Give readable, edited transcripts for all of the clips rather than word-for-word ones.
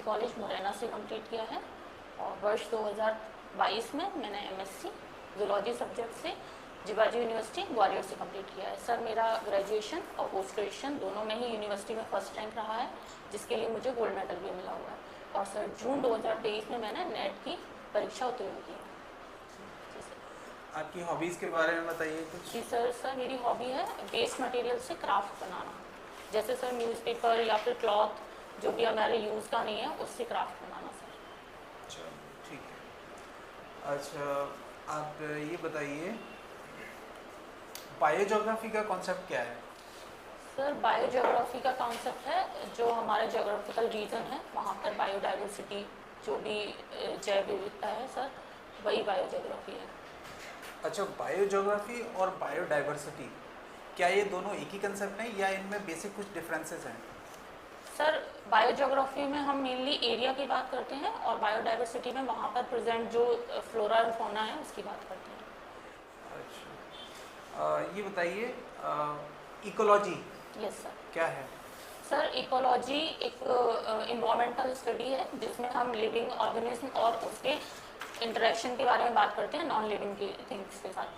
College Morena से complete किया है और वर्ष 2022 में मैंने एमएससी जूलॉजी सब्जेक्ट से जिबाजी यूनिवर्सिटी ग्वालियर से कंप्लीट किया है। सर मेरा ग्रेजुएशन और पोस्ट ग्रेजुएशन दोनों में ही यूनिवर्सिटी में फर्स्ट रैंक रहा है, जिसके लिए मुझे गोल्ड मेडल भी मिला हुआ है। और सर जून 2023 में मैंने नेट की परीक्षा उत्तीर्ण की है। आपकी हॉबीज़ के बारे में बताइए कुछ। जी सर मेरी हॉबी है वेस्ट मटेरियल से क्राफ्ट बनाना, जैसे सर न्यूज़पेपर या फिर क्लॉथ जो भी हमारे यूज़ का नहीं है उससे क्राफ्ट बनाना सर। अच्छा ठीक है। अच्छा आप ये बताइए बायोजोग्राफी का कॉन्सेप्ट क्या है? सर बायोजोग्राफी का कॉन्सेप्ट है जो हमारे जोग्राफिकल रीजन है वहाँ पर बायोडाइवर्सिटी जो भी जैव विविधता है सर, वही बायोजोग्राफी है। अच्छा बायोजोग्राफी और बायोडाइवर्सिटी क्या ये दोनों एक ही कंसेप्ट हैं या इनमें बेसिक कुछ डिफरेंसेस हैं? सर बायोजोग्राफी में हम मेनली एरिया की बात करते हैं और बायोडाइवर्सिटी में वहाँ पर प्रेजेंट जो फ्लोरा और फौना है उसकी बात करते हैं। अच्छा ये बताइए इकोलॉजी यस सर। क्या है? सर इकोलॉजी एक इन्वायरमेंटल स्टडी है जिसमें हम लिविंग ऑर्गेनिज्म और उसके इंटरेक्शन के बारे में बात करते हैं नॉन लिविंग की थिंग्स के साथ।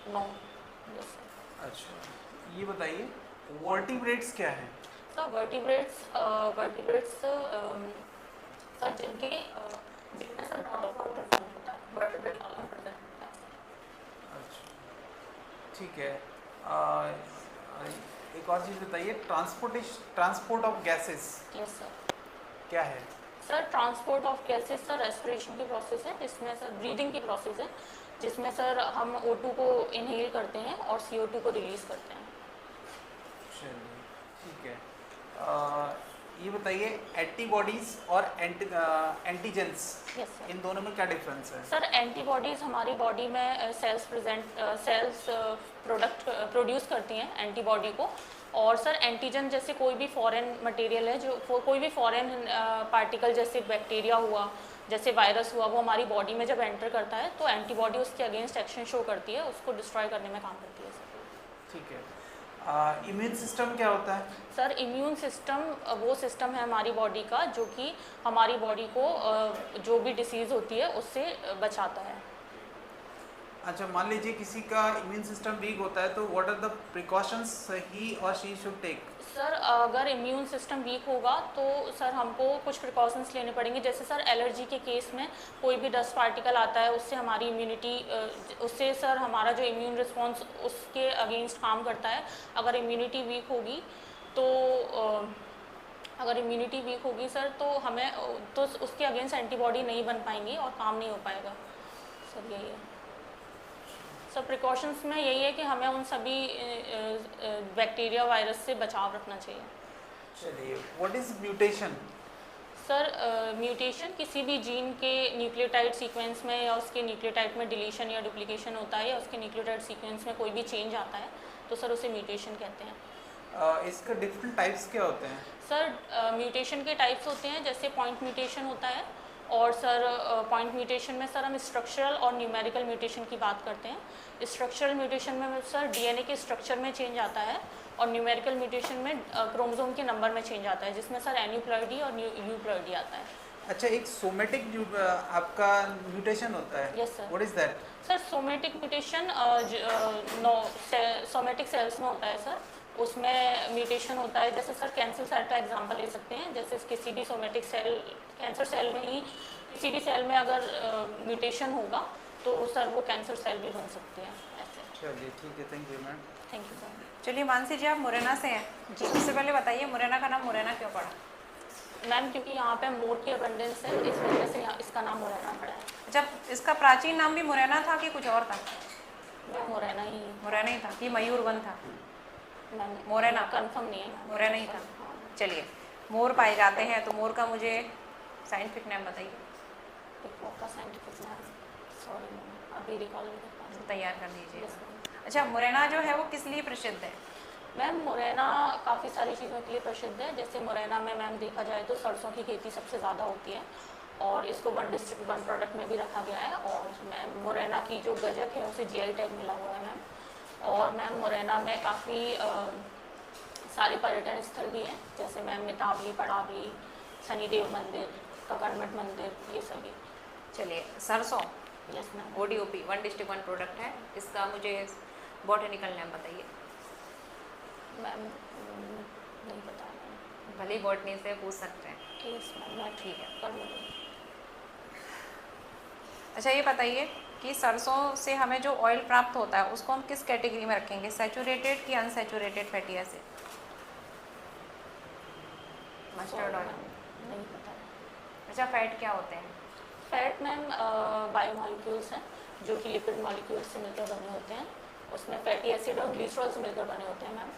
Yes sir. अच्छा ये बताइए वर्टिब्रेट्स क्या है? सर वर्टिब्रेट्स सर जिनके जिनमें सर होता है वर्टिब्रेट कॉलम प्रेजेंट होता है। अच्छा ठीक है। एक और चीज़ बताइए transport of gases yes sir. क्या है? Sir transport of gases sir respiration की प्रोसेस है, जिसमें सर ब्रीदिंग की प्रोसेस है जिसमें सर हम O2 को इनहेल करते हैं और CO2 को रिलीज करते हैं। चलिए ठीक है। ये बताइए एंटीबॉडीज और एंटीजेंस यस सर। इन दोनों में क्या डिफरेंस है? सर एंटीबॉडीज़ हमारी बॉडी में सेल्स प्रोड्यूस करती हैं एंटीबॉडी को, और सर एंटीजन जैसे कोई भी फॉरेन मटेरियल है जो कोई भी फॉरेन पार्टिकल जैसे बैक्टीरिया हुआ जैसे वायरस हुआ वो हमारी बॉडी में जब एंटर करता है तो एंटीबॉडी उसके अगेंस्ट एक्शन शो करती है, उसको डिस्ट्रॉय करने में काम करती है सर। ठीक है। इम्यून सिस्टम क्या होता है? सर इम्यून सिस्टम वो सिस्टम है हमारी बॉडी का जो कि हमारी बॉडी को जो भी डिसीज़ होती है उससे बचाता है। अच्छा मान लीजिए किसी का इम्यून सिस्टम वीक होता है तो व्हाट आर द प्रिकॉशंस ही और शी शुड टेक? सर अगर इम्यून सिस्टम वीक होगा तो सर हमको कुछ प्रिकॉशंस लेने पड़ेंगे, जैसे सर एलर्जी के केस में कोई भी डस्ट पार्टिकल आता है उससे हमारी इम्यूनिटी उससे सर हमारा जो इम्यून रिस्पॉन्स उसके अगेंस्ट काम करता है। अगर इम्यूनिटी वीक होगी तो सर तो हमें तो उसके अगेंस्ट एंटीबॉडी नहीं बन पाएंगी और काम नहीं हो पाएगा सर। यही है सर प्रिकॉशंस में, यही है कि हमें उन सभी बैक्टीरिया वायरस से बचाव रखना चाहिए। चलिए what is mutation? Sir mutation किसी भी जीन के न्यूक्लियोटाइड सीक्वेंस में या उसके न्यूक्लियोटाइड में डिलीशन या डुप्लीकेशन होता है या उसके न्यूक्लियोटाइड सीक्वेंस में कोई भी चेंज आता है तो सर उसे म्यूटेशन कहते हैं। इसका डिफरेंट टाइप्स क्या होते हैं? सर म्यूटेशन के टाइप्स होते हैं जैसे पॉइंट म्यूटेशन होता है, और सर पॉइंट म्यूटेशन में सर हम स्ट्रक्चरल और न्यूमेरिकल म्यूटेशन की बात करते हैं। स्ट्रक्चरल म्यूटेशन में सर डीएनए के स्ट्रक्चर में चेंज आता है और न्यूमेरिकल म्यूटेशन में क्रोमोसोम के नंबर में चेंज आता है जिसमें सर एन्यूप्लॉइडी और यूप्लॉइडी आता है। अच्छा एक सोमेटिक आपका म्यूटेशन होता है? Yes sir. What is that? Sir somatic mutation somatic cells में होता है सर, उसमें म्यूटेशन होता है। जैसे सर कैंसर सेल का एग्जांपल ले सकते हैं, जैसे किसी भी सोमेटिक सेल कैंसर सेल में ही किसी भी सेल में अगर म्यूटेशन होगा तो सर वो कैंसर सेल भी बन सकते हैं ऐसे। चलिए ठीक है, thank you ma'am. Thank you sir. चलिए मानसी जी आप मुरैना से हैं जी, सबसे पहले बताइए मुरैना का नाम मुरैना क्यों पड़ा? मैम क्योंकि यहाँ पे मोर की अबंडेंस है इस वजह से यहाँ इसका नाम मुरैना पड़ा है। जब इसका प्राचीन नाम भी मुरैना था कि कुछ और था? मुरैना ही मुरैना ही था कि मयूरवन था? मुरैना कंफर्म नहीं है। मुरैना ही था। चलिए मोर पाए जाते हैं तो मोर का मुझे साइंटिफिक नेम बताइए। का साइंटिफिक नेम सॉरी अभी रिकॉल नहीं कर पा रही। तैयार कर दीजिए। अच्छा मुरैना जो है वो किस लिए प्रसिद्ध है? मैम मुरैना काफ़ी सारी चीज़ों के लिए प्रसिद्ध है। जैसे मुरैना में मैम देखा जाए तो सरसों की खेती सबसे ज़्यादा होती है और इसको वन डिस्ट्रिक्ट वन प्रोडक्ट में भी रखा गया है। और मैम मुरैना की जो गजक है उसे GI टैग मिला हुआ है मैम। और मैम मुरैना में काफ़ी सारे पर्यटन स्थल भी हैं, जैसे मैम मितावली, पड़ावली, शनिदेव मंदिर, इसका गवर्नमेंट मंदिर, ये सभी। चलिए, सरसों yes ma'am. ODOP, one district one product है, इसका मुझे बॉटनिकल नेम बताइए। मैम नहीं पता मैम। भले ही बॉटनी से पूछ सकते हैं। यस मैम, मैं ठीक है। कर लूँगी। अच्छा, ये बताइए कि सरसों से हमें जो ऑयल प्राप्त होता है उसको हम किस कैटेगरी में रखेंगे, सैचुरेटेड कि unsaturated fatty acid? Mustard oil. नहीं पता। अच्छा, फैट क्या होते हैं? फैट मैम बायोमॉलिक्यूल्स हैं जो कि लिपिड मॉलिक्यूल्स से मिलकर बने होते हैं। उसमें फैटी एसिड और ग्लिसरॉल से मिलकर बने होते हैं मैम।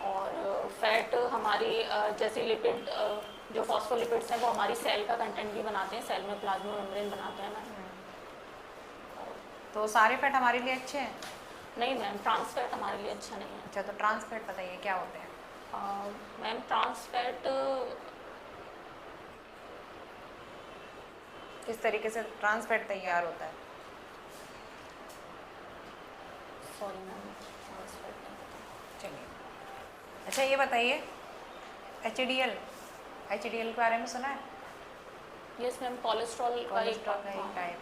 और फैट हमारी जैसे लिपिड जो फॉस्फोलिपिड्स हैं वो हमारी सेल का कंटेंट भी बनाते हैं, सेल में प्लाज्मा मेम्ब्रेन बनाते हैं मैम। तो सारे फैट हमारे लिए अच्छे हैं? नहीं मैम, ट्रांस फैट हमारे लिए अच्छा नहीं है। अच्छा, तो ट्रांस फैट बताइए क्या होते हैं? मैम ट्रांस फैट किस तरीके से ट्रांस फैट तैयार होता है? सॉरी मैम, ट्रांस फैट नहीं पता। चलिए, अच्छा ये बताइए HDL के बारे में सुना है? यस मैम, कोलेस्ट्रॉल का कोलेस्ट्रॉल का एक टाइप है,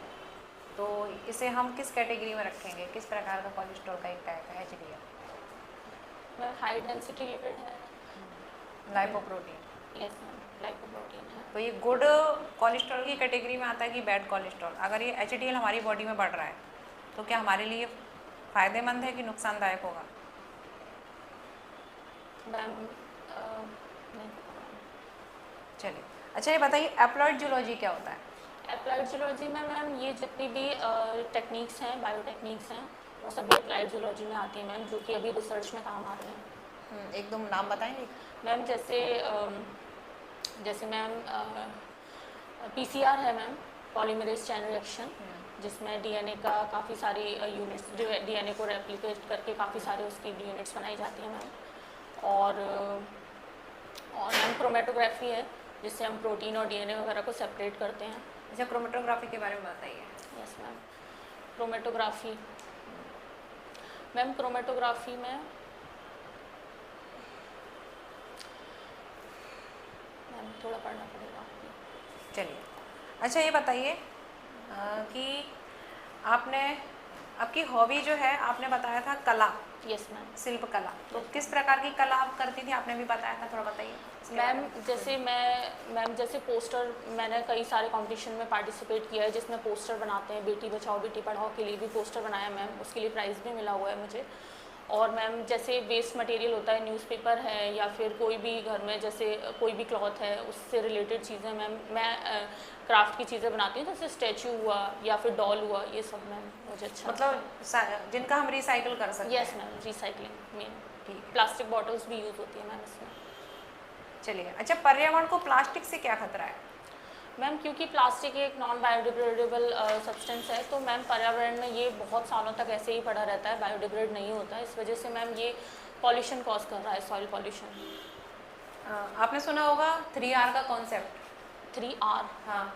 तो इसे हम किस कैटेगरी में रखेंगे? किस प्रकार का कोलेस्ट्रॉल का एक टाइप है HDL? Ma'am high density lipid है। लाइपोप्रोटीन। यस मैम, लाइपोप्रोटीन है। तो ये गुड कोलेस्ट्रॉल की कैटेगरी में आता है कि बैड कोलेस्ट्रॉल? अगर ये HDL हमारी बॉडी में बढ़ रहा है तो क्या हमारे लिए फ़ायदेमंद है कि नुकसानदायक होगा? मैम नहीं पता मैम। चलिए, अच्छा ये बताइए एप्लॉइड जूलॉजी क्या होता है? अप्लाइड जूलॉजी में मैम ये जितनी भी टेक्निक्स हैं, बायोटेक्निक्स हैं, वो सभी अप्लाइड जूलॉजी में आती हैं मैम, जो कि अभी रिसर्च में काम आ रहे हैं। एक दो नाम बताएंगे? मैम जैसे मैम PCR है मैम, पॉलीमरेज चैन रिएक्शन, जिसमें DNA का काफ़ी सारी यूनिट्स, DNA को रेप्लिकेट करके काफ़ी सारे उसकी यूनिट्स बनाई जाती हैं मैम। और मैम क्रोमेटोग्राफी है, जिससे हम प्रोटीन और DNA वगैरह को सेपरेट करते हैं। अच्छा, क्रोमेटोग्राफी के बारे में बताइए। Yes ma'am, chromatography ma'am, chromatography में मैम थोड़ा पढ़ना पड़ेगा। चलिए, अच्छा ये बताइए कि आपकी हॉबी जो है, आपने बताया था कला, यस मैम। शिल्प कला, तो किस प्रकार की कला आप करती थी? आपने भी बताया था, थोड़ा बताइए इसके बारे मैम में। जैसे पोस्टर, मैंने कई सारे कंपटीशन में पार्टिसिपेट किया है जिसमें पोस्टर बनाते हैं, बेटी बचाओ बेटी पढ़ाओ के लिए भी पोस्टर बनाया मैम, उसके लिए प्राइज़ भी मिला हुआ है मुझे। और मैम जैसे वेस्ट मटेरियल होता है, न्यूज़पेपर है या फिर कोई भी घर में जैसे कोई भी क्लॉथ है, उससे रिलेटेड चीज़ें मैम मैं क्राफ्ट की चीज़ें बनाती हूँ, जैसे स्टैचू हुआ या फिर डॉल हुआ, ये सब मैम मुझे अच्छा मतलब जिनका हम रिसाइकिल कर सकते हैं। Yes ma'am, recycling main. ठीक है। प्लास्टिक बॉटल्स भी यूज़ होती है मैम इसमें। चलिए, अच्छा पर्यावरण को प्लास्टिक से क्या खतरा है? मैम क्योंकि प्लास्टिक एक नॉन बायोडिग्रेडेबल सब्सटेंस है, तो मैम पर्यावरण में ये बहुत सालों तक ऐसे ही पड़ा रहता है, बायोडिग्रेड नहीं होता है, इस वजह से मैम ये पॉल्यूशन कॉज कर रहा है, सॉइल पॉल्यूशन। आपने सुना होगा 3R का कॉन्सेप्ट। 3R? हाँ।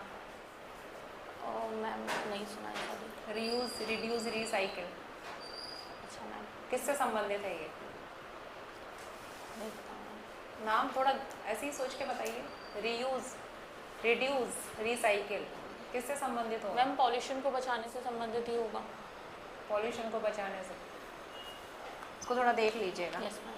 मैम नहीं सुना है सॉरी। Reuse, reduce, recycle. अच्छा मैम, किससे संबंधित है ये? नहीं पता मैम। नाम थोड़ा ऐसे ही सोच के बताइए। रीयूज, रिड्यूस, रिसाइकिल किससे संबंधित होगा? मैम पॉल्यूशन को बचाने से संबंधित ही होगा। पॉल्यूशन को बचाने से, इसको थोड़ा देख लीजिएगा। Yes ma'am.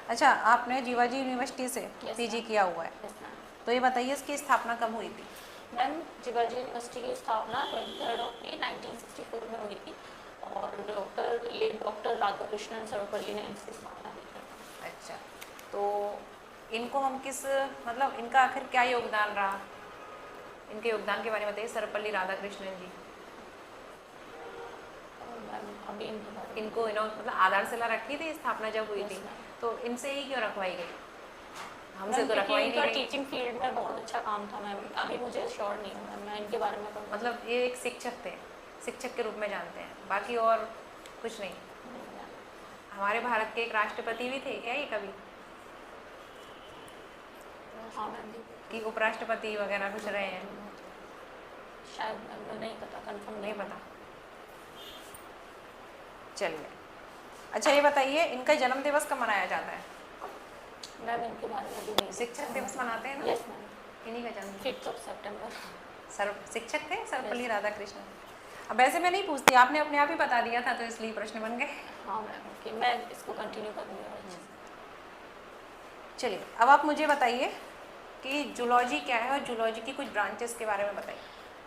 अच्छा, आपने जीवाजी यूनिवर्सिटी से PG किया हुआ है, यस मैम। तो ये बताइए इसकी स्थापना कब हुई थी? मैम जीवाजी यूनिवर्सिटी की स्थापना 23 मई 1964 में हुई थी और डॉक्टर राधाकृष्णन सर्वपल्ली ने इसकी स्थापना की थी। अच्छा, तो इनको हम मतलब इनका आखिर क्या योगदान रहा? इनके योगदान के बारे में बताइए, सर्वपल्ली राधाकृष्णन जी। मैम अभी इनको मतलब आधारशिला रखी थी स्थापना जब हुई थी, तो इनसे ही क्यों रखवाई गई? हमसे तो रखवाई नहीं गई। टीचिंग फील्ड में बहुत अच्छा काम था मैम, अभी मुझे श्योर नहीं हूँ मैम, मैं इनके बारे में मतलब ये एक शिक्षक थे, शिक्षक के रूप में जानते हैं, बाकी और कुछ नहीं। हमारे भारत के एक राष्ट्रपति भी थे क्या ये कभी? हाँ मैम। कि उपराष्ट्रपति वगैरह कुछ रहे हैं? शायद नहीं पता, कंफर्म नहीं पता। चलिए, अच्छा ये बताइए इनका जन्म दिवस कब मनाया जाता है? मैम इनके बारे में भी नहीं। शिक्षक दिवस मनाते हैं ना, यस मैम, इन्हीं का जन्म। 5 सितंबर। सर शिक्षक थे सर्वपल्ली राधाकृष्णन। अब वैसे मैं नहीं पूछती, आपने अपने आप ही बता दिया था तो इसलिए प्रश्न बन गए। हाँ मैम, ओके, मैं इसको कंटिन्यू करूँगी। चलिए अब आप मुझे बताइए कि जूलॉजी क्या है और जूलॉजी की कुछ ब्रांचेस के बारे में बताइए।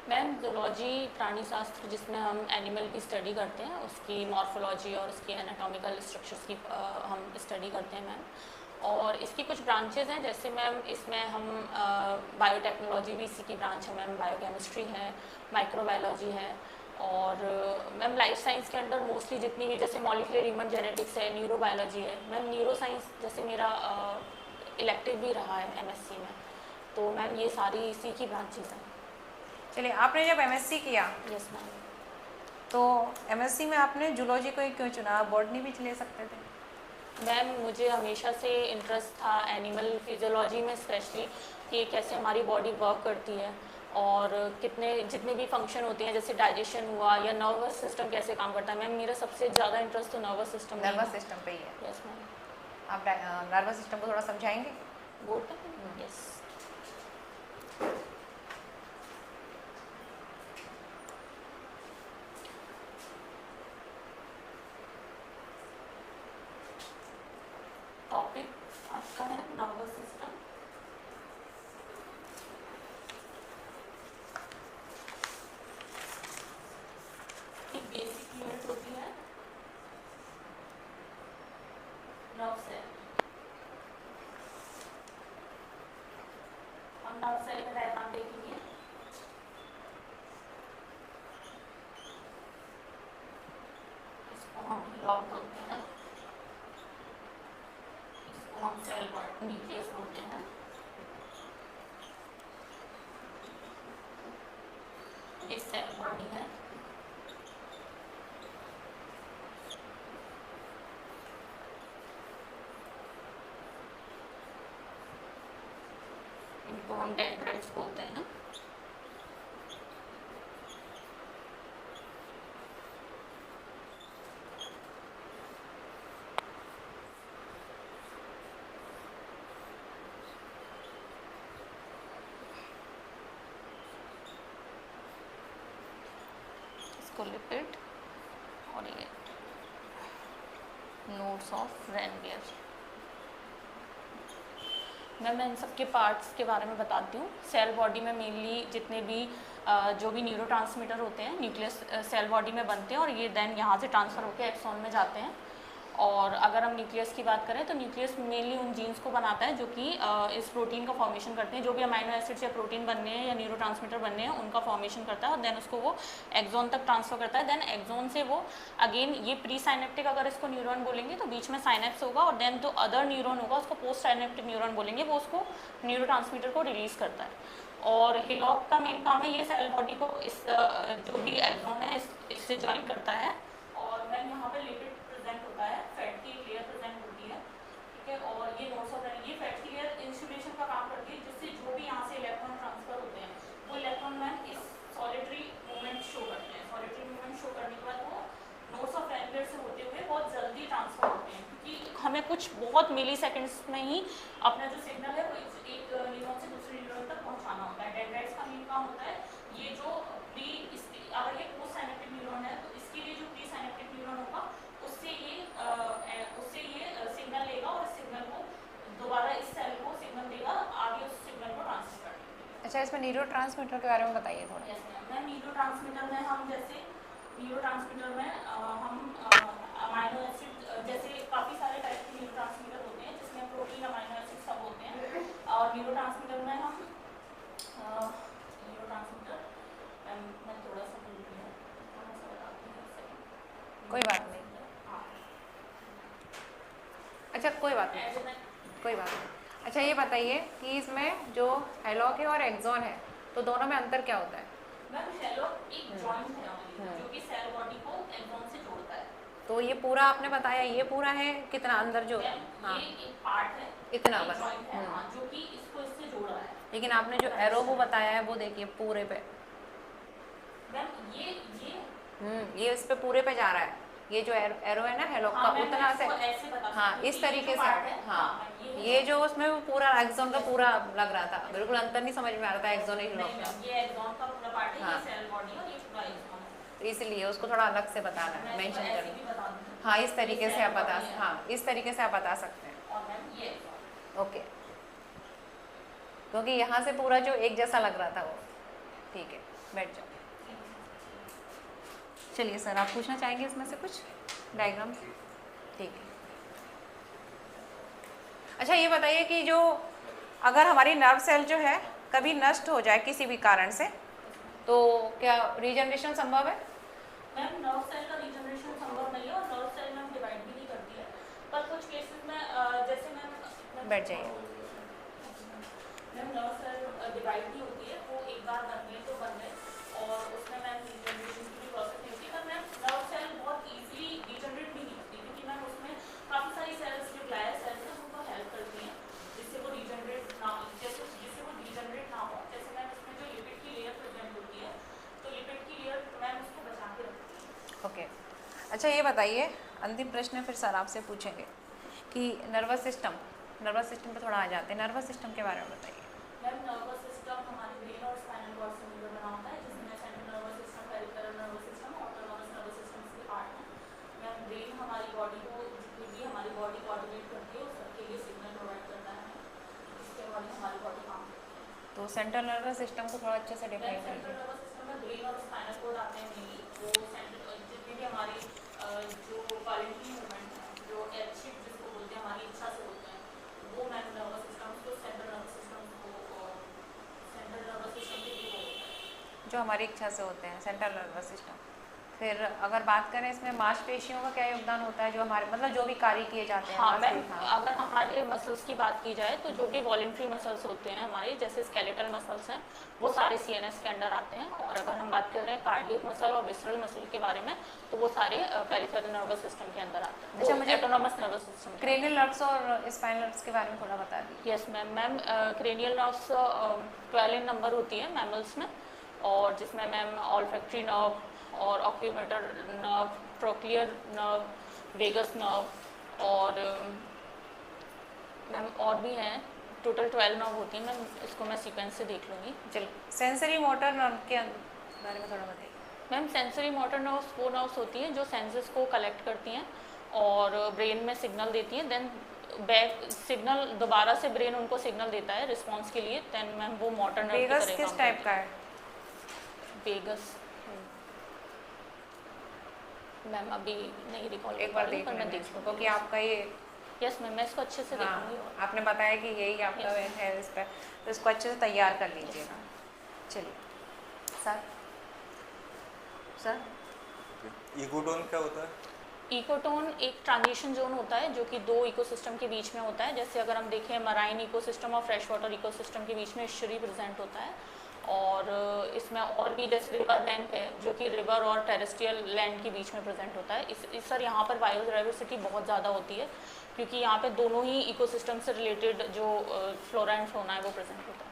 मैम जूलॉजी प्राणी शास्त्र जिसमें हम एनिमल की स्टडी करते हैं, उसकी मॉर्फोलॉजी और उसकी एनाटॉमिकल स्ट्रक्चर्स की हम स्टडी करते हैं मैम। और इसकी कुछ ब्रांचेज हैं, जैसे मैम इसमें हम बायोटेक्नोलॉजी भी इसी की ब्रांच है मैम, बायोकेमिस्ट्री है, माइक्रोबायोलॉजी है। और मैम लाइफ साइंस के अंदर मोस्टली जितनी भी, जैसे मॉलिक्यूलर ह्यूमन जेनेटिक्स है, न्यूरोबायोलॉजी है मैम, न्यूरो साइंस जैसे मेरा इलेक्टिव भी रहा है एमएससी में, तो मैम ये सारी इसी की ब्रांचेज हैं। चलिए आपने जब एमएससी किया यस मैम। तो एमएससी में आपने जूलॉजी को ही क्यों चुना, आप बॉटनी भी ले सकते थे। मैम मुझे हमेशा से इंटरेस्ट था एनिमल फिजियोलॉजी में, स्पेशली कि कैसे हमारी बॉडी वर्क करती है और कितने जितने भी फंक्शन होते हैं, जैसे डाइजेशन हुआ या नर्वस सिस्टम कैसे काम करता है। मैम मेरा सबसे ज़्यादा इंटरेस्ट तो नर्वस सिस्टम में। नर्वस सिस्टम पे ही है। Yes ma'am. आप नर्वस सिस्टम को थोड़ा समझाएंगे। बोल सकते। यस। टॉपिक आपका है नर्वस सिस्टम। एक बेसिक यूनिट होती है नर्व सेल। हम नर्व सेल का डायग्राम देखेंगे। इसको हम लॉक बोलते हैं, इसको हम सेल न्यूक्लियस बोलते हैं। इस सेल बॉडी है। इनको हम डेंड्राइट्स बोलते हैं। इसको लिपिड और ये नोड्स ऑफ रेनवियर। मैं इन सब के पार्ट्स के बारे में बताती हूँ। सेल बॉडी में मेनली जितने भी जो भी न्यूरोट्रांसमीटर होते हैं न्यूक्लियस सेल बॉडी में बनते हैं और ये देन यहाँ से ट्रांसफ़र होकर एक्सॉन में जाते हैं। और अगर हम न्यूक्लियस की बात करें तो न्यूक्लियस मेनली उन जीन्स को बनाता है जो कि इस प्रोटीन का फॉर्मेशन करते हैं, जो भी अमाइनो एसिड्स या प्रोटीन बनने हैं या न्यूरोट्रांसमीटर बनने हैं उनका फॉर्मेशन करता है और देन उसको वो एक्सॉन तक ट्रांसफ़र करता है। देन एक्सॉन से वो अगेन ये प्री साइनेप्टिक अगर इसको न्यूरॉन बोलेंगे तो बीच में साइनेप्स होगा और देन जो अदर न्यूरॉन होगा उसको पोस्ट साइनेप्टिक न्यूरॉन बोलेंगे, वो उसको न्यूरोट्रांसमीटर को रिलीज़ करता है। और हिलॉक का मेन काम है ये सेल बॉडी को इस जो भी एक्सॉन है इससे ज्वाइन करता है। और देन यहाँ पे लिपिड प्रेजेंट होता है, फैट की लेयर प्रेजेंट होती है, ठीक है। और ये नोड्स ऑफ ये फैट की लेयर इंसुलेशन का काम करती है, जिससे जो भी यहाँ से इलेक्ट्रॉन ट्रांसफर होते हैं वो इलेक्ट्रॉन मैन इस सॉलिटरी मूवमेंट शो करते हैं। सॉलिटरी मूवमेंट शो करने के बाद वो नोड्स ऑफ रेनवियर से होते हुए बहुत जल्दी ट्रांसफर होते हैं, क्योंकि हमें कुछ बहुत मिली सेकेंड्स में ही अपना जो सिग्नल है वो एक न्यूरॉन से दूसरे न्यूरॉन तक पहुँचाना होता है। डेंड्राइट्स का मेन काम होता है ये जो अगर ये पोस्ट साइनेप्टिक न्यूरॉन है तो इसके लिए जो प्री साइनेप्टिक न्यूरॉन होगा उससे ये सिग्नल लेगा और इस सिग्नल को दोबारा इस सेल को सिग्नल देगा आगे उस सिग्नल को ट्रांसफर करने के लिए। अच्छा इसमें न्यूरोट्रांसमीटर के बारे में बताइए थोड़ा। Yes ma'am. न्यूरोट्रांसमीटर में हम जैसे न्यूरोट्रांसमीटर में हम अमाइनो एसिड जैसे काफ़ी सारे टाइप के न्यूरोट्रांसमीटर होते हैं जिसमें प्रोटीन अमाइनो एसिड सब होते हैं। और न्यूरोट्रांसमीटर में हम न्यूरोट्रांसमीटर मैं थोड़ा सा भूल गई हूँ, थोड़ा सा बताती हूँ। कोई बात नहीं। हाँ। अच्छा कोई बात नहीं, कोई बात नहीं। अच्छा ये बताइए कि इसमें जो हेलॉक है और एक्सॉन है तो दोनों में अंतर क्या होता है। मैम हेलॉक एक जॉइंट है only, जो कि सेल बॉडी को एक्सॉन से जोड़ता है। तो ये पूरा आपने बताया, ये पूरा है कितना अंदर जो। हाँ ये एक पार्ट है, इतना एक बस। जॉइंट है, हाँ, जो कि इसको इससे जोड़ रहा है। लेकिन आपने जो एरो वो बताया है वो देखिए पूरे पे, मैम ये ये इस पे पूरे पे जा रहा है, ये जो एरो है ना हेलोक का, हाँ, मैं उतना से, इसको ऐसे बता सकती हाँ हूँ इस कि तरीके ये जो से, part है, हाँ ये ये जो उसमें वो पूरा एक्सोन का पूरा लग रहा था, बिल्कुल अंतर नहीं समझ में आ रहा था एक्सोन हेलोक का। ये एक्सॉन का पूरा पार्ट है, हाँ। ये सेल बॉडी और ये पूरा एक्सॉन है। तो इसलिए उसको थोड़ा अलग से बताना है, मैं इसको मेंशन ऐसे करना। भी बता दूँगी। हाँ इस तरीके ये से cell आप बता, body है। हाँ इस तरीके से आप बता सकते हैं। और मैम ये एक्सॉन। ओके, क्योंकि यहाँ से पूरा जो एक जैसा लग रहा था वो। ठीक है, बैठ जाओ। चलिए सर, आप पूछना चाहेंगे इसमें से कुछ डायग्राम? ठीक है। अच्छा ये बताइए कि जो अगर हमारी नर्व सेल जो है कभी नष्ट हो जाए किसी भी कारण से, तो क्या रीजनरेशन संभव है? मैम नर्व सेल का रीजनरेशन संभव नहीं है और नर्व सेल मैम डिवाइड भी नहीं करती है, पर कुछ केसेस में जैसे मैम बैठ जाइए। मैम नर्व सेल डिवाइड नहीं होती है, वो एक बार बन गए तो बन गए और उसमें मैम रीजनरेशन की भी प्रोसेस नहीं होती, पर मैम नर्व सेल बहुत ईजिली रीजनरेट भी नहीं होती क्योंकि मैम उसमें काफ़ी सारी सेल्स जो ग्लाया सेल्स हैं उनको हेल्प करती हैं जिससे वो रीजनरेट ना हो, जिससे वो रीजनरेट ना हो। जैसे मैम उसमें जो लिपिड की लेयर प्रेजेंट होती है तो लिपिड की लेयर मैम उसको बचा के रखती है। ओके, अच्छा ये बताइए, अंतिम प्रश्न फिर सर आपसे पूछेंगे कि नर्वस सिस्टम पे थोड़ा आ जाते हैं। नर्वस सिस्टम के बारे में बताइए। मैम नर्वस सिस्टम हमारे ब्रेन और स्पाइनल कॉर्ड से मिलकर बना होता है, जिसमें central nervous system, peripheral nervous system, autonomous nervous system इसके पार्ट हैं। मैम ब्रेन हमारी बॉडी को जितनी भी हमारी बॉडी कोऑर्डिनेट करती है उस सबके लिए सिग्नल प्रोवाइड करता है, इसके अकॉर्डिंग हमारी बॉडी काम करती है। तो सेंट्रल नर्वस सिस्टम को थोड़ा अच्छे से डिफाइन सेंट्रल कीजिए। नर्वस सिस्टम में ब्रेन और स्पाइनल कॉर्ड आते हैं मेनली, वो सेंट्रल जितनी भी हमारी जो वॉलंटरी मूवमेंट है, जो एक्शिप जिसको बोलते हैं हमारी इच्छा से होते हैं, वो मैम नर्वस सिस्टम को सेंट्रल नर्वस सिस्टम को सेंट्रल नर्वस सिस्टम के लिए होता है जो हमारी इच्छा से होते हैं, सेंट्रल नर्वस सिस्टम। फिर अगर बात करें इसमें मांसपेशियों का क्या योगदान होता है, जो हमारे मतलब जो भी कार्य किए जाते हैं। हाँ मैम, हाँ। अगर हमारे मसल्स की बात की जाए तो जो भी वॉलंटरी मसल्स होते हैं हमारे, जैसे स्केलेटल मसल्स हैं, वो सारे सीएनएस के अंडर आते हैं। और अगर हम बात कर रहे हैं कार्डियक मसल और विसरल मसल के बारे में, तो वो सारे पेरिफेरल नर्वस सिस्टम के अंदर आते हैं। अच्छा, मुझे autonomous nervous system. Cranial nerves और स्पाइनल नर्व्स के बारे में थोड़ा बता दीजिए। यस मैम, क्रेनियल नर्व्स 12 इन नंबर होती है मैमल्स में, और जिसमें मैम ऑल्फैक्टरी नर्व और oculomotor nerve, trochlear nerve, vagus nerve और मैम और भी हैं, टोटल 12 नर्व होती हैं मैम। इसको मैं सीक्वेंस से देख लूँगी। चलिए, सेंसरी मोटर नर्व के बारे में थोड़ा बताइए। मैम सेंसरी मोटर नर्व्स वो नर्व्स होती हैं जो सेंसेस को कलेक्ट करती हैं और ब्रेन में सिग्नल देती हैं, देन बैक सिग्नल दोबारा से ब्रेन उनको सिग्नल देता है रिस्पांस के लिए, देन मैम वो मोटर नर्व की वेगस तरह किस काम टाइप करती का है? है। वेगस मैम अभी नहीं रिकॉल एक बार देख पर मैं लेना देख इसको, लूँगी। क्योंकि आपका ये, यस मैम, मैं इसको अच्छे से देखूँगी। हाँ आपने बताया कि यही आपका है इस पर, तो इसको अच्छे से तैयार कर लीजिएगा। चलिए सर, इकोटोन क्या होता है? इकोटोन एक ट्रांजिशन जोन होता है जो कि दो इकोसिस्टम के बीच में होता है। जैसे अगर हम देखें मराइन इकोसिस्टम और फ्रेश वाटर इकोसिस्टम के बीच में इश्चरी प्रेजेंट होता है, और इसमें और भी जैसे रिवर बैंक है जो कि रिवर और टेरेस्ट्रियल लैंड के बीच में प्रेजेंट होता है। इस सर यहाँ पर बायोडाइवर्सिटी बहुत ज़्यादा होती है क्योंकि यहाँ पे दोनों ही इकोसिस्टम से रिलेटेड जो फ्लोरा एंड फौना है वो प्रेजेंट होता है।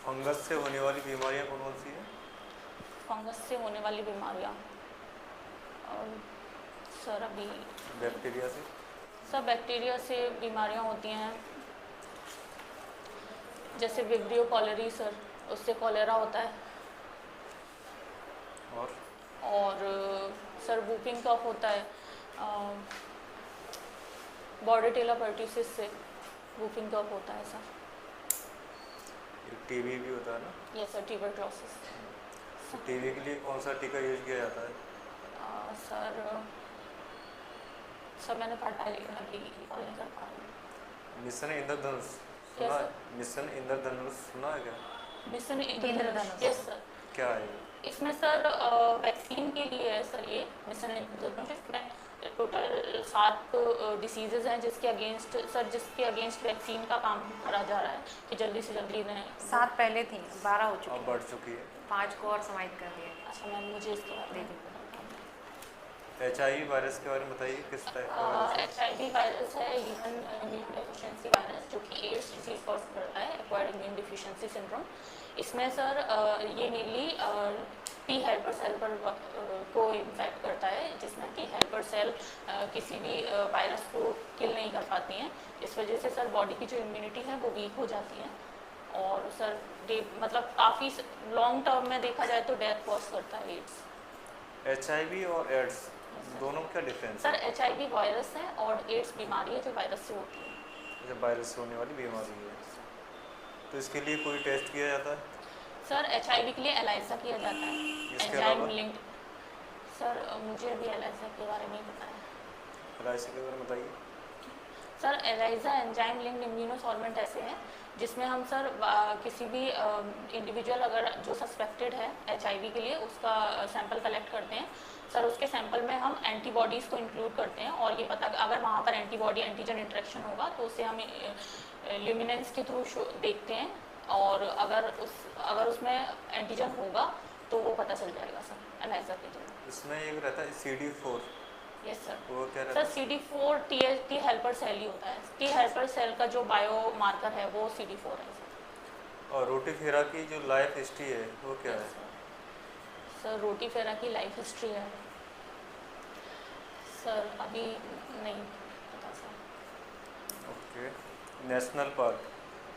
फंगस से होने वाली बीमारियाँ कौन कौन सी हैं? फंगस से होने वाली बीमारियाँ सर अभी बैक्टीरिया से? सब बैक्टीरिया से बीमारियां होती हैं, जैसे विब्रियो कॉलेरी सर, उससे कॉलेरा होता है। और सर वूपिंग कफ होता है, बॉर्डेटेला पर्ट्यूसिस से वूपिंग कफ होता है सर। टीबी भी होता है ना? Yes sir, tuberculosis. टीबी के लिए कौन सा टीका यूज किया जाता है? सर मैंने पढ़ा है लेकिन अभी रिकॉल नहीं कर पा रही। मिशन इंद्रधनुष सुना है? मिशन इंद्रधनुष सुना है क्या? मिशन इंद्रधनुष। Yes sir. क्या है? इसमें सर वैक्सीन के लिए है सर ये मिशन इंद्रधनुष। इसमें टोटल 7 डिसीजेज हैं जिसके अगेंस्ट वैक्सीन का काम करा जा रहा है कि जल्दी से जल्दी इन्हें। 7 पहले थी, 12 हो चुकी अब बढ़ चुकी है। 5 को और समाहित कर दिए। अच्छा मैम, मुझे इसके बारे में HIV वायरस के बारे में बताइए, किस टाइप का वायरस है? HIV वायरस है ह्यूमन इम्यून डेफिशिएंसी वायरस, जो कि एड्स डिजीज कॉज करता है, एक्वायर्ड इम्यून डेफिशिएंसी सिंड्रोम। इसमें सर ये मेनली टी हेल्पर सेल पर को इन्फेक्ट करता है, जिसमें कि हेल्पर सेल किसी भी वायरस को किल नहीं कर पाती हैं। इस वजह से सर बॉडी की जो इम्यूनिटी है वो वीक हो जाती है, और सर मतलब काफ़ी लॉन्ग टर्म में देखा जाए तो डेथ कॉज करता है एड्स। HIV और एड्स दोनों का डिफरेंस सर है? HIV वायरस है और एड्स बीमारी है जो वायरस से होती है। जब वायरस से होने वाली बीमारी है, तो इसके लिए कोई टेस्ट किया जाता है? सर HIV के लिए एलाइजा किया जाता है, इसके एंजाइम अलावा? लिंक्ड। सर मुझे अभी एलाइजा के बारे में नहीं पता है। एलाइजा के बारे में बताइए। सर एलाइजा एंजाइम लिंक्ड इम्यूनोसॉल्वेंट ऐसे हैं जिसमें हम सर किसी भी इंडिविजुअल अगर जो सस्पेक्टेड है HIV के लिए उसका सैंपल कलेक्ट करते हैं। सर उसके सैंपल में हम एंटीबॉडीज़ को इंक्लूड करते हैं, और ये पता अगर वहाँ पर एंटीबॉडी एंटीजन इंटरेक्शन होगा तो उसे हम ल्यूमिनेंस के थ्रू देखते हैं, और अगर उसमें एंटीजन होगा तो वो पता चल जाएगा सर एलाइजा के थ्रू। इसमें एक रहता है CD4, यस सर। वो क्या रहता सर है? CD4 टी हेल्पर सेल ही होता है। टी हेल्पर सेल का जो बायो मार्कर है वो CD4 है सर। और रोटीफेरा की जो लाइफ हिस्ट्री है वो क्या है? सर रोटीफेरा की लाइफ हिस्ट्री है सर अभी नहीं पता sir. Okay. National park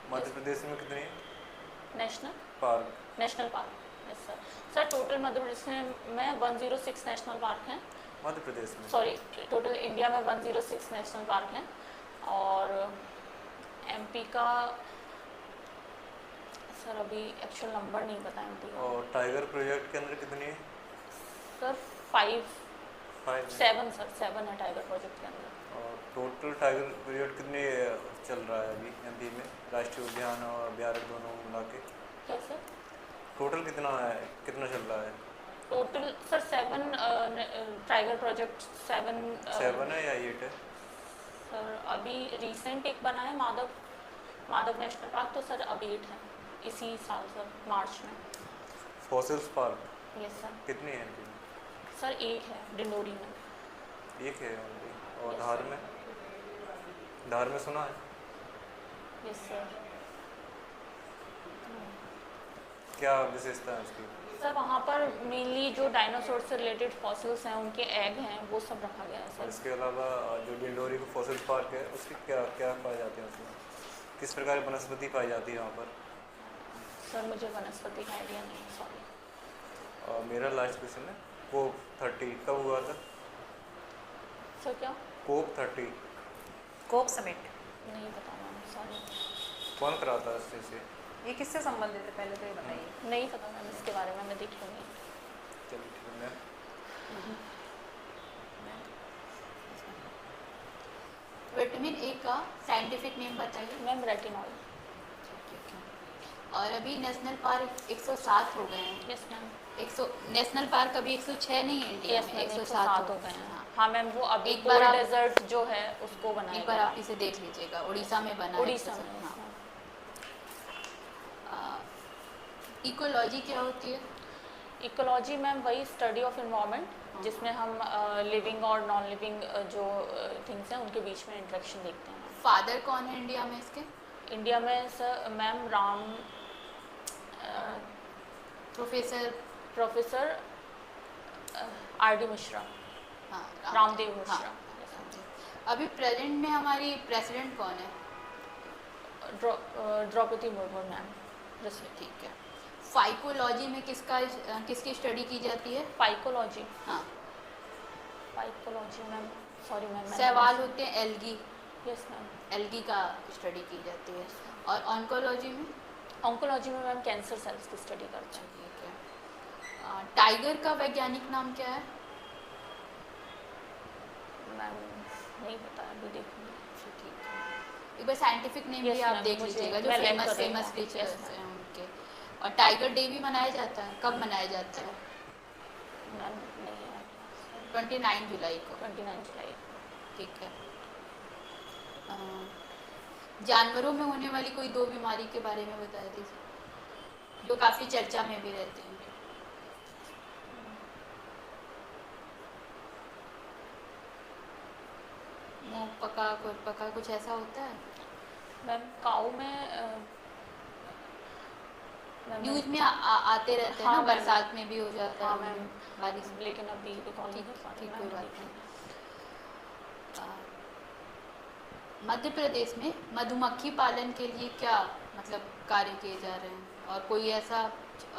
Madhya Pradesh में कितनी है? National park park yes sir. Sir total Madhya Pradesh में 106 नेशनल पार्क हैं। मध्य प्रदेश में? सॉरी, टोटल इंडिया में 106 नेशनल पार्क हैं, और MP का सर अभी एक्चुअल नंबर नहीं पता MP का। और टाइगर प्रोजेक्ट के अंदर कितनी है? सर 7 है टाइगर प्रोजेक्ट के अंदर। और टोटल टाइगर प्रोजेक्ट कितने चल रहा है अभी MP में, राष्ट्रीय उद्यान और अभ्यारण्य दोनों मिला के? क्या सर? टोटल कितना चल रहा है? टोटल सर 7 टाइगर प्रोजेक्ट 7 है या 8 है? सर अभी रिसेंट एक बना है माधव नेशनल पार्क, तो सर अभी 8 है इसी साल सर मार्च में। Fossils park yes sir. कितनी है MP में? सर 1 है डिंडोरी में। एक है only। और Yes, धार sir. में? धार में सुना है? Yes sir. क्या विशेषता है उसकी? सर वहाँ पर मेनली जो डायनासोर से रिलेटेड फॉसिल्स हैं, उनके एग हैं, वो सब रखा गया है और सर। इसके अलावा जो डिंडोरी का फॉसिल्स पार्क है उसकी क्या पाए जाते हैं उसमें? किस प्रकार की वनस्पति पाई जाती है वहाँ पर? सर मुझे वनस्पति का आइडिया नहीं, सॉरी। और मेरा लास्ट क्वेश्चन है, COP 30 कब हुआ था? सर क्या? COP 30 कोप समिट नहीं पता मैम, सॉरी। कौन कराता है इससे से? ये किससे संबंधित है पहले तो ये बताइए। नहीं पता मैम इसके बारे में, मैं देखूँगी। चलिए ठीक है। विटामिन ए का साइंटिफिक नेम बताइए। Ma'am retinol. और अभी नेशनल पार्क 107 हो गए हैं। Yes ma'am. 100 नेशनल पार्क अभी 106 नहीं है इंडिया यस में, मैम 107 हो गए हैं। हाँ। हाँ मैम, वो अभी एक बार आप- डेजर्ट जो है उसको बनाया एक बार गया। आप इसे देख लीजिएगा, उड़ीसा में बना है उड़ीसा में। 107, हाँ। इकोलॉजी क्या होती है? इकोलॉजी मैम वही स्टडी ऑफ इन्वायरमेंट जिसमें हम लिविंग और नॉन लिविंग जो थिंग्स हैं उनके बीच में इंटरेक्शन देखते हैं। फादर कौन है इंडिया में इसके? इंडिया में sir ma'am professor RD Mishra, हाँ, रामदेव हाँ, मिश्रा। अभी प्रेजेंट में हमारी प्रेसिडेंट कौन है? द्रौपदी मुर्मू मैम। ठीक है। फाइकोलॉजी में किसकी स्टडी की जाती है? फाइकोलॉजी हाँ। Ma'am, sorry ma'am. सवाल होते हैं एल्गी, यस मैम। एल्गी का स्टडी की जाती है। और ऑन्कोलॉजी में? ऑन्कोलॉजी में मैम कैंसर सेल्स की स्टडी करते हैं। ठीक है। टाइगर का वैज्ञानिक नाम क्या है? मैम नहीं पता, अभी देखूंगी। ठीक है, एक बार साइंटिफिक नेम Yes, भी आप ma'am, देख मुझे- लीजिएगा जो मैं link कर फेमस दूंगा। टीचर्स Yes, हैं उनके। और टाइगर डे भी मनाया जाता है, कब मनाया जाता है? मैम नहीं है। 29 जुलाई को। 29 जुलाई। ठीक है। जानवरों में होने वाली कोई 2 बीमारी के बारे में बता दीजिए जो काफ़ी चर्चा में भी रहती हैं। मुँह पका कुछ ऐसा होता है? मैम काऊ में न्यूज़ में आते रहते हैं हाँ, ना, मैम। बरसात में भी हो जाता हाँ है मैम, बारिश में। लेकिन अभी तो कॉल नहीं ठीक कर पा रही ठीक, मैम, कोई मैं बात देख नहीं। लूँगी। मध्य प्रदेश में मधुमक्खी पालन के लिए क्या मतलब कार्य किए जा रहे हैं, और कोई ऐसा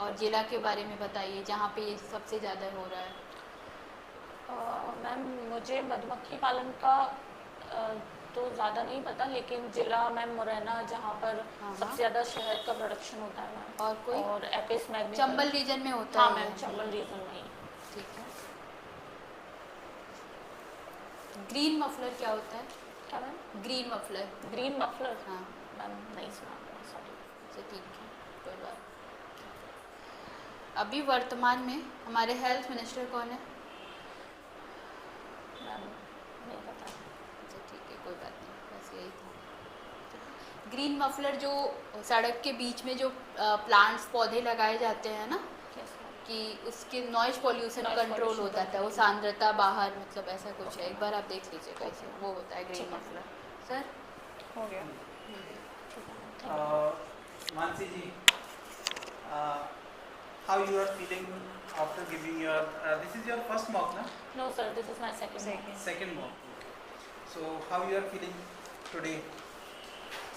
और जिला के बारे में बताइए जहाँ पे ये सबसे ज़्यादा हो रहा है। मैम मुझे मधुमक्खी पालन का तो ज़्यादा नहीं पता, लेकिन जिला मैम मुरैना जहाँ पर हाँ, सबसे ज़्यादा शहद का प्रोडक्शन होता है मैम। और कोई? और एपिस मैग्नीफर। चंबल रीजन में होता हाँ है मैम, ये? चंबल रीजन में ही। ठीक है। ग्रीन मफलर क्या होता है? क्या ma'am? Green muffler. Green muffler? हाँ, मैम नहीं सुना, सॉरी। अच्छा ठीक है, कोई बात। अभी वर्तमान में हमारे हेल्थ मिनिस्टर कौन है? मैम नहीं पता। अच्छा ठीक है, कोई बात नहीं, बस यही था। ग्रीन मफलर जो सड़क के बीच में जो प्लांट्स पौधे लगाए जाते हैं ना, Yes, मैम। कि उसके noise pollution Noise control pollution होता है, वो control। सांद्रता बाहर मतलब ऐसा कुछ है, एक बार आप देख लीजिएगा इसे, वो होता है ग्रीन ठीक है। मफलर। सर हो गया। Mansi ji, how you are feeling after giving your this is your first mock, na? No sir, this is my second one. Second. Second mock. So how you are feeling today?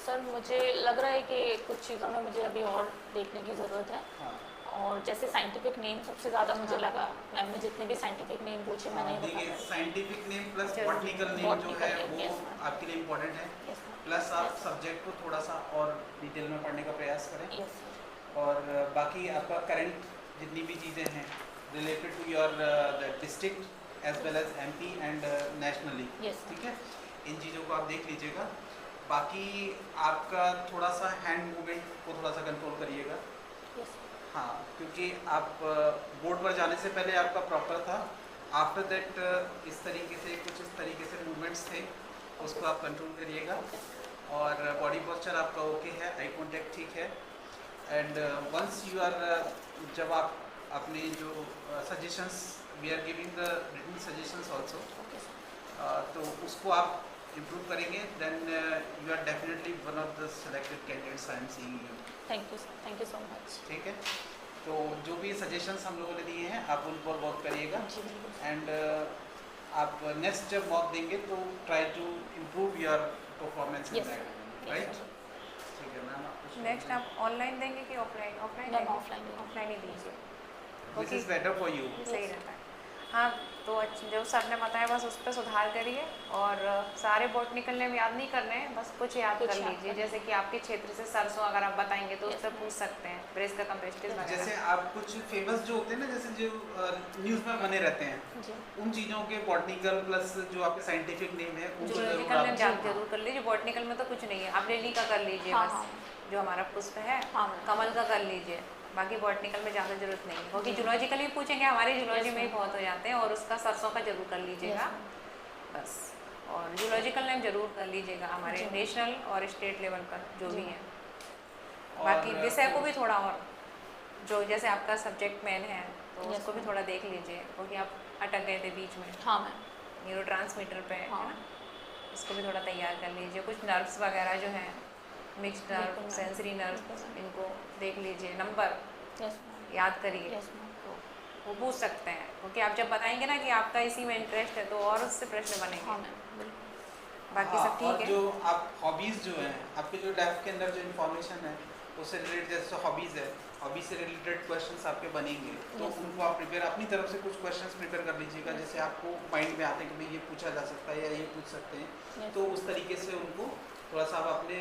Sir मुझे लग रहा है कि कुछ चीज़ों में मुझे अभी और देखने की ज़रूरत है, हाँ, और जैसे साइंटिफिक नेम सबसे ज़्यादा मुझे लगा। मैम ने जितने भी साइंटिफिक नेम पूछे मैं नहीं देखिए बता साइंटिफिक नेम प्लस जरूर। बॉटनिकल नेम जो Botanical है name, वो yes, ma'am. आपके लिए इम्पोर्टेंट है, Yes, ma'am. प्लस आप Yes. सब्जेक्ट को थोड़ा सा और डिटेल में पढ़ने का प्रयास करें, Yes, sir. और बाकी आपका करंट जितनी भी चीज़ें हैं related to your district as well as MP and nationally, Yes, sir. ठीक है, इन चीज़ों को आप देख लीजिएगा। बाकी आपका थोड़ा सा हैंड मूवमेंट को थोड़ा सा कंट्रोल करिएगा, Yes, sir. हाँ, क्योंकि आप बोर्ड पर जाने से पहले आपका प्रॉपर था, आफ्टर दैट इस तरीके से कुछ इस तरीके से मूवमेंट्स थे, उसको आप कंट्रोल करिएगा। Okay, sir. और बॉडी पोस्चर आपका ओके है, आई कांटेक्ट ठीक है, एंड वंस यू आर जब आप अपने जो suggestions we are giving the written suggestions also, Okay, sir. तो उसको आप इम्प्रूव करेंगे, then you are definitely one of the selected candidates I am seeing you, Thank you, sir. Thank you so much. ठीक है। तो जो भी suggestions हम लोगों ने दिए हैं आप उन पर वर्क करिएगा, जी बिल्कुल। एंड आप नेक्स्ट जब मॉक देंगे तो try to improve your performance in Yes, that, sir. Right? Yes, sir. ठीक है मैम, आप कुछ नेक्स्ट आप ऑनलाइन देंगे कि ऑफलाइन? ऑफलाइन मैम, देंगे? offline देंगे। ऑफलाइन ही दीजिए, this is better for you. सही रहता है। हाँ, तो जो सर ने बताया बस उस पर सुधार करिए, और सारे बॉटनिकल नेम याद नहीं करने हैं, बस कुछ याद कुछ कर याद लीजिए। कर जैसे कि आपके क्षेत्र से सरसों अगर आप बताएंगे तो Yes, उससे ma'am. पूछ सकते हैं, ब्रेस्ट का कंपेस्टिस जैसे वगैरह। आप कुछ फेमस जो होते हैं ना, जैसे जो न्यूज़ में बने रहते हैं, जी। उन चीज़ों के बॉटनिकल प्लस जो आपके साइंटिफिक नेम है उनको जरूर जूलॉजिकल नेम आप जरूर कर लीजिए। बॉटनिकल में तो कुछ नहीं है, आप लिली का कर लीजिए हाँ, बस, हाँ। जो हमारा पुष्प है, हाँ, मैम। कमल का कर लीजिए। बाकी बॉटनिकल में ज़्यादा जरूरत नहीं है, क्योंकि जूलॉजिकल ही पूछेंगे, हमारे जूलॉजी Yes, में ही ma'am. बहुत हो जाते हैं, और उसका सरसों का जरूर कर लीजिएगा Yes, ma'am. बस। और जूलॉजिकल नेम जरूर कर लीजिएगा हमारे जी। नेशनल और स्टेट लेवल पर जो भी जी। है। और बाकी विषय को भी थोड़ा और, जो जैसे आपका सब्जेक्ट मेन है तो Yes, उसको भी ma'am. थोड़ा देख लीजिए, क्योंकि आप अटक गए थे बीच में हाँ मैम। न्यूरोट्रांसमीटर पे, है हाँ। ना, उसको भी थोड़ा तैयार कर लीजिए। कुछ नर्व्स वगैरह जो हैं, मिक्स्ड बिल्कुल नर्व, मैम। सेंसरी नर्व, बिल्कुल। इनको देख लीजिए। Number yes ma'am. याद करिए, यस मैम। तो वो पूछ सकते हैं, क्योंकि आप जब बताएंगे ना कि आपका इसी में इंटरेस्ट है तो और उससे प्रश्न हाँ बनेंगे। मैम, बिल्कुल। बाकी सब और ठीक है। जो आप हॉबीज़ जो हैं आपके, जो डेफ के अंदर जो इन्फॉर्मेशन है उससे रिलेटेड, जैसे हॉबीज़ है, हॉबी से रिलेटेड क्वेश्चंस आपके बनेंगे, तो Yes. उनको आप प्रिपेयर अपनी तरफ से कुछ क्वेश्चंस प्रिपेयर कर लीजिएगा, जैसे आपको माइंड में आते हैं कि भाई ये पूछा जा सकता है या ये पूछ सकते हैं, Yes. तो उस तरीके से उनको थोड़ा सा आप अपने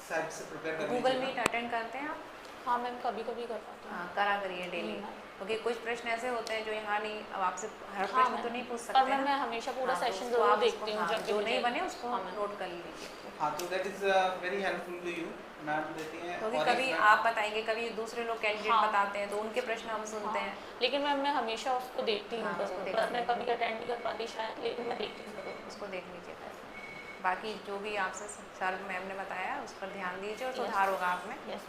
साइड से प्रिपेयर कर गूगल लीजिएगा। मीट अटेंड करते हैं आप? हाँ मैम, कभी कभी कर पाती हूँ। हाँ, करा करिए डेली, मैम। क्योंकि कुछ प्रश्न ऐसे होते हैं जो यहाँ नहीं, अब आपसे हर हाँ, प्रश्न तो मैम। नहीं पूछ पर सकते मैम ना। मैं हमेशा पूरा हाँ, तो सेशन उसको जरूर आप देखती उसको, हूँ, हाँ, जब भी जो मुझे- नहीं बने उसको हाँ, मैम। नोट कर लीजिए, हाँ, तो that is very helpful to you, ma'am देती हैं। क्योंकि और कभी एक आप बताएंगे, कभी दूसरे लोग कैंडिडेट हाँ। बताते हैं, तो उनके प्रश्न हम सुनते हैं। लेकिन मैम मैं हमेशा उसको देखती हूँ, हाँ, बस उसको बस देखती मैं हूँ। कभी अटेंड नहीं कर पाती शायद, लेकिन मैं देखती हूँ जरूर। उसको देख लीजिए। बाकी जो भी आपसे सर मैम ने बताया उस पर ध्यान दीजिए और Yes. सुधार होगा आप में। यस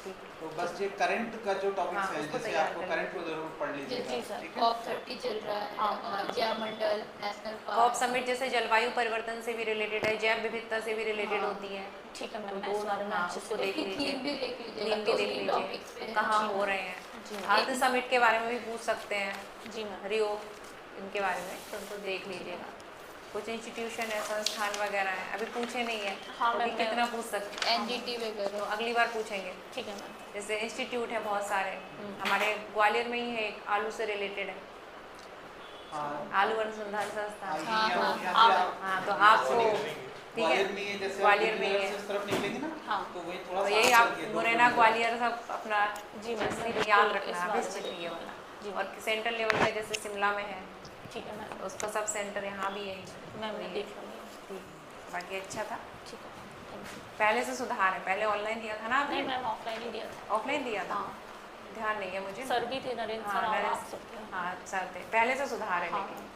ठीक तो बस ये करंट का जो टॉपिक्स हाँ, है, उसको जैसे तैयार आपको कर करंट को जरूर पढ़ जी लीजिएगा, सर। ठीक है। COP30 चल रहा हाँ। है, जैव मंडल, नेशनल कॉप पार्क। समिट जैसे जलवायु परिवर्तन से भी रिलेटेड है, जैव विविधता से भी रिलेटेड हाँ। होती है, ठीक है तो मैम, मैं दो इस बारे में हाँ, अच्छे उसको से देख इसकी लीजिए, थीम भी देख लीजिएगा, थीम भी तो देख उसी लीजिए टॉपिक्स पे है। कहाँ जी। हो रहे हैं। जी अर्थ समिट के बारे में भी पूछ सकते हैं, जी मैम। रियो इनके बारे में, तो उनको देख लीजिएगा। कुछ इंस्टीट्यूशन है, संस्थान वगैरह हैं, अभी पूछे नहीं है, हाँ, तो मैं- अभी कितना पूछ सकते हैं, NGT तो वगैरह। अगली बार पूछेंगे। ठीक है मैम। जैसे इंस्टीट्यूट है बहुत सारे, हमारे ग्वालियर में ही है एक, आलू से रिलेटेड है, हाँ, आलू अनुसंधान संस्थान। हाँ, यहाँ हाँ, से हाँ, आप हाँ, तो आपको ठीक ग्वालियर है, में ही, जैसे ग्वालियर में ही आप है। से उस तरफ निकलेंगे ना, हाँ। तो वही थोड़ा तो सा यही आगे आप चल के 2 मुरैना किलोमीटर। ग्वालियर सब अपना जी मैम, इसलिए बिल्कुल याद इस रखना, बारे में विजिट देखूंगी ये मैं। वाला। जी और सेंट्रल लेवल पे जैसे शिमला में है, ठीक है मैम, उसका सब सेंटर यहाँ भी है। मैम तो मैं ये देख लूँगी। ठीक, बाकी अच्छा था, ठीक है, थैंक यू। पहले से सुधार है, पहले ऑनलाइन दिया था ना आपने, नहीं मैम, ऑफलाइन ही दिया था। ऑफलाइन दिया था, हाँ, ध्यान नहीं है मुझे। सर भी थे, नरेंद्र हाँ, सर, और नरेंद्र- आप सब थे। हाँ सर थे, पहले से सुधार है हाँ। लेकिन